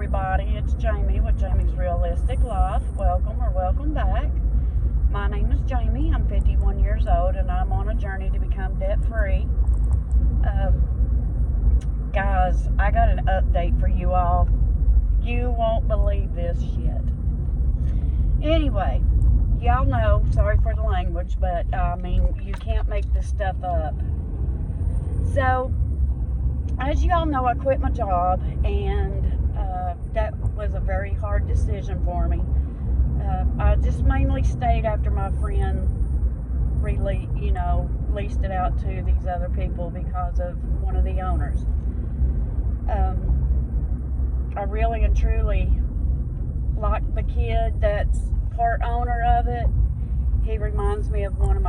everybody, it's Jamie with Jamie's Realistic Life. Welcome back. My name is Jamie. I'm 51 years old and I'm on a journey to become debt free. Guys, I got an update for you all. You won't believe this shit. Anyway, y'all know, sorry for the language, but you can't make this stuff up. So, as you all know, I quit my job, and that was a very hard decision for me. I just mainly stayed after my friend leased it out to these other people because of one of the owners. I really and truly like the kid that's part owner of it. He reminds me of one of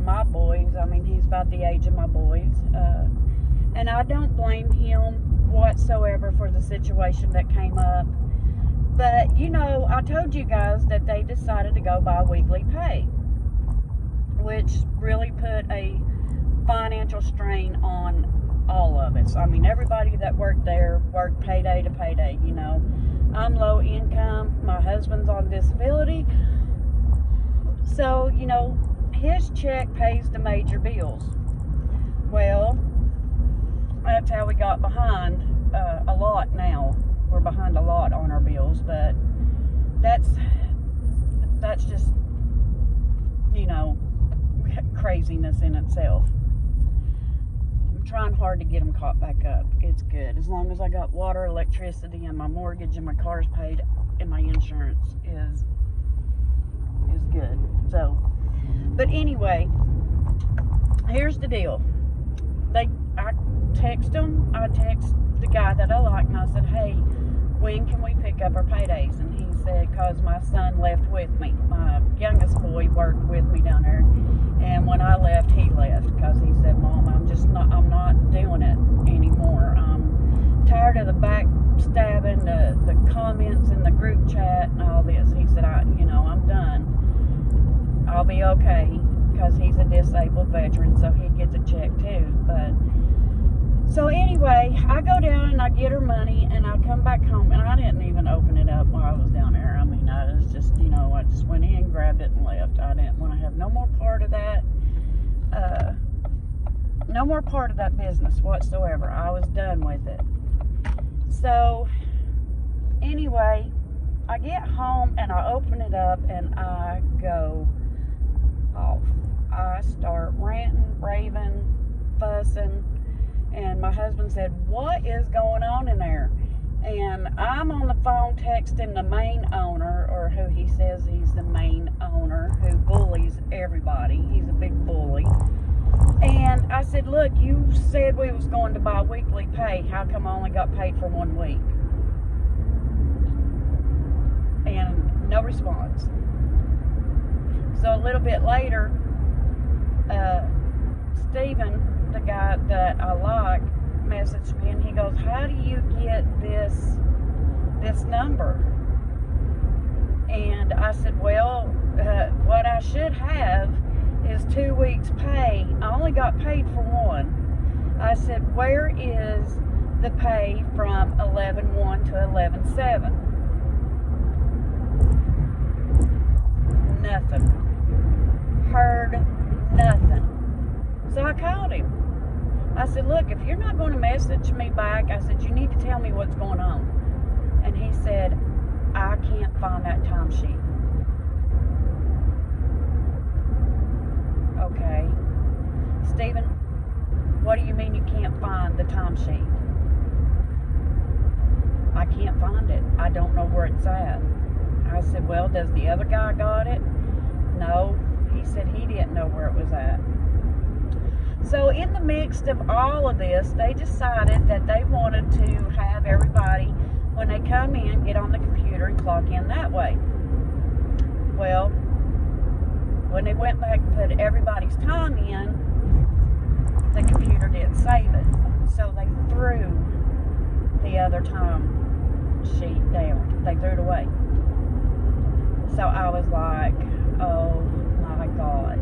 my boys. I mean, he's about the age of my boys. And I don't blame him whatsoever for the situation that came up. But, I told you guys that they decided to go bi-weekly pay, which really put a financial strain on all of us. I mean, everybody that worked there worked payday to payday, I'm low income. My husband's on disability. So, his check pays the major bills. Well, that's how we got behind a lot now. We're behind a lot on our bills, but that's just, craziness in itself. I'm trying hard to get them caught back up. It's good. As long as I got water, electricity, and my mortgage and my car's paid and my insurance is good. So, but anyway, here's the deal. I text the guy that I like, and I said, hey, when can we pick up our paydays? And he said, because my son left with me. My youngest boy worked with me down there, and when I left, he left, because he said, Mom, I'm not doing it anymore. I'm tired of the backstabbing, the comments in the group chat and all this. He said, I'm done. I'll be okay, because he's a disabled veteran, so he gets a check too. So anyway, I go down and I get her money, and I come back home, and I didn't even open it up while I was down there. I mean, I was just, I just went in, grabbed it, and left. I didn't want to have no more part of that, business whatsoever. I was done with it. So anyway, I get home and I open it up and I go off. I start ranting, raving, fussing. And my husband said, what is going on in there? And I'm on the phone texting the main owner, or who he says he's the main owner, who bullies everybody. He's a big bully. And I said, look, you said we was going to bi-weekly pay. How come I only got paid for 1 week? And no response. So a little bit later, Stephen, the guy that I like, messaged me, and he goes, how do you get this number? And I said, well, what I should have is 2 weeks pay. I only got paid for 1. I said, where is the pay from 11/1 to 11/7? Nothing. Heard nothing. So I called him. I said, look, if you're not going to message me back, I said, you need to tell me what's going on. And he said, I can't find that timesheet. Okay. Stephen, what do you mean you can't find the timesheet? I can't find it. I don't know where it's at. I said, well, does the other guy got it? No. He said he didn't know where it was at. So in the midst of all of this, they decided that they wanted to have everybody, when they come in, get on the computer and clock in that way. Well, when they went back and put everybody's time in, the computer didn't save it. So they threw the other time sheet down. They threw it away. So I was like, oh my God.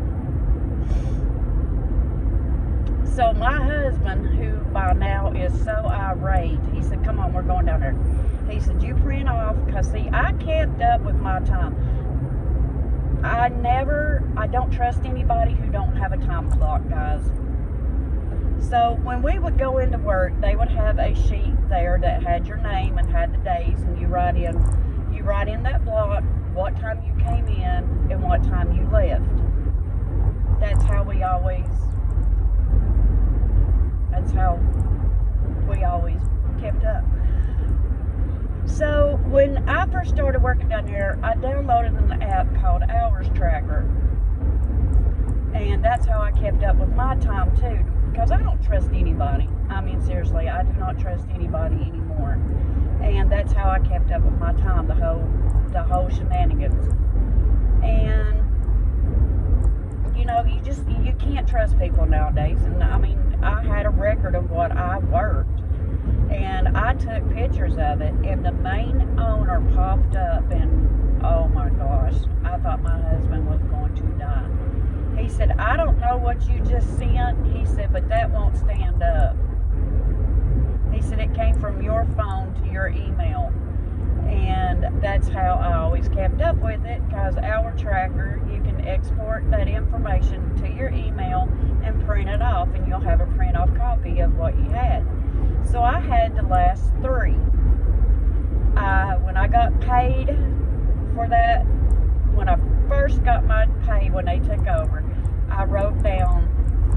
So my husband, who by now is so irate, he said, come on, we're going down there. He said, you print off, because see, I kept up with my time. I don't trust anybody who don't have a time clock, guys. So when we would go into work, they would have a sheet there that had your name and had the days, and you write in that block what time you came in and what time you left. That's how we always kept up. So when I first started working down here, I downloaded an app called Hours Tracker. And that's how I kept up with my time too, because I don't trust anybody. I mean, seriously, I do not trust anybody anymore. And that's how I kept up with my time, the whole shenanigans. And you know, you can't trust people nowadays. And I mean, I had a record of what I worked, and I took pictures of it, and the main owner popped up, and oh my gosh, I thought my husband was going to die. He said, I don't know what you just sent. He said, but that won't stand up. He said, it came from your phone to your email. And that's how I always kept up with it, because Hour Tracker, you can export that information to your email and print it off, and you'll have a print off copy of what you had. So I had the last 3. When I got paid for that, when I first got my pay when they took over, I wrote down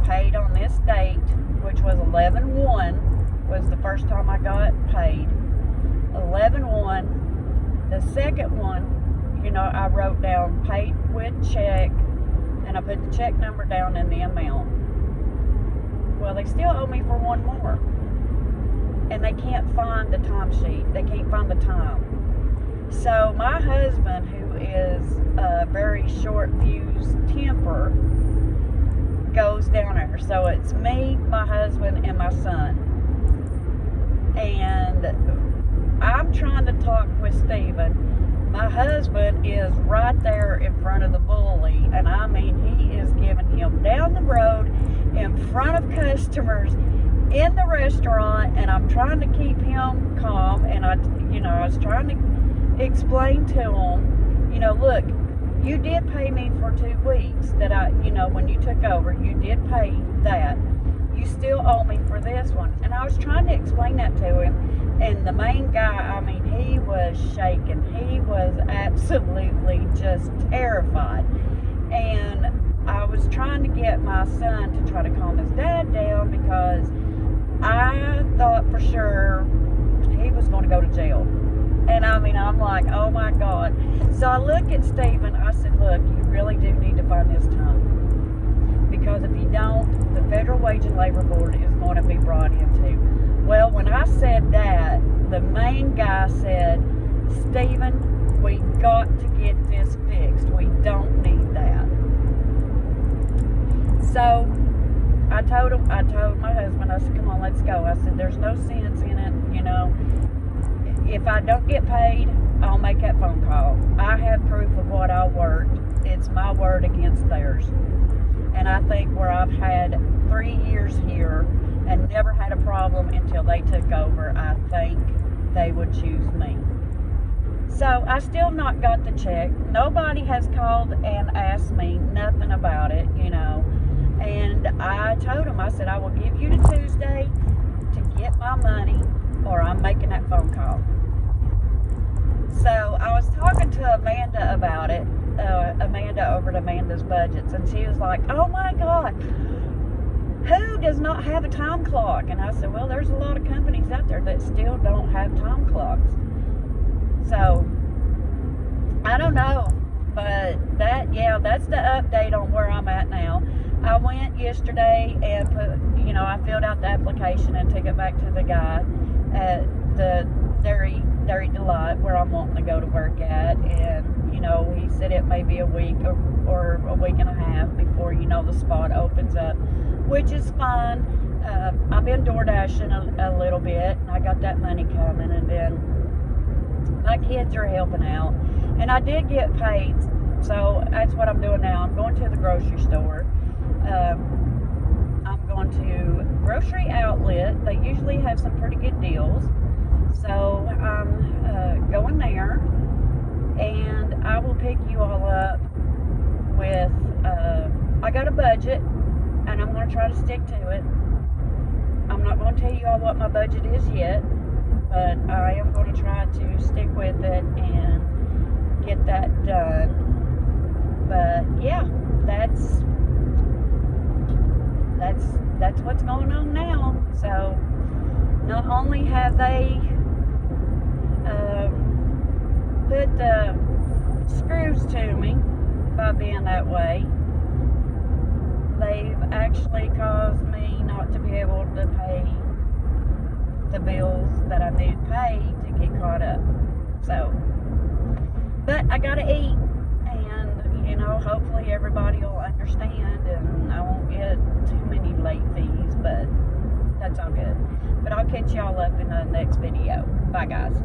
paid on this date, which was 11/1 was the first time I got paid. 11/1. The second one, you know, I wrote down paid with check, and I put the check number down and the amount. Well, they still owe me for one more, and they can't find the timesheet. They can't find the time. So my husband, who is a very short fuse temper, goes down there. So it's me, my husband, and my son. And I'm trying to talk with Steven. My husband is right there in front of the bully, and I mean, he is giving him down the road in front of customers in the restaurant, and I'm trying to keep him calm, and I was trying to explain to him, you know, look, you did pay me for 2 weeks that when you took over, you did pay that. You still owe me for this one. And I was trying to explain that to him, and the main guy, I mean, he was shaking. He was absolutely just terrified. And I was trying to get my son to try to calm his dad down, because I thought for sure he was going to go to jail. And I mean, I'm like, oh my God. So I look at Steven, I said, look, you really do need to find this time. Because if you don't, the Federal Wage and Labor Board is going to be brought into. Well, when I said that, the main guy said, Steven, we got to get this fixed. We don't need that. So I told my husband, I said, come on, let's go. I said, there's no sense in it, you know. If I don't get paid, I'll make that phone call. I have proof of what I worked. It's my word against theirs. And I think where I've had 3 years here and never had a problem until they took over, I think they would choose me. So I still not got the check. Nobody has called and asked me nothing about it, you know. And I told them, I said, I will give you to Tuesday to get my money, or I'm making that phone call. So I was talking to Amanda about it, Amanda over at Amanda's Budgets, and she was like, oh my God, who does not have a time clock? And I said, well, there's a lot of companies out there that still don't have time clocks. So I don't know, but that's the update on where I'm at now. I went yesterday and I filled out the application and took it back to the guy at the Dairy Delight where I'm wanting to go to work at, and he said it may be a week or a week and a half before the spot opens up, which is fine. I've been door dashing a little bit, and I got that money coming, and then my kids are helping out, and I did get paid, so that's what I'm doing now. I'm going to the grocery store. I'm going to Grocery Outlet. They usually have some pretty good deals. So I'm going there, and I will pick you all up with, I got a budget, and I'm going to try to stick to it. I'm not going to tell you all what my budget is yet, but I am going to try to stick with it and get that done. But yeah, that's what's going on now. So not only have they put the screws to me by being that way, they've actually caused me not to be able to pay the bills that I need to pay to get caught up. So, but I gotta eat, and you know, hopefully everybody will understand, and I won't get too many late fees, but that's all good. But I'll catch y'all up in the next video. Bye, guys.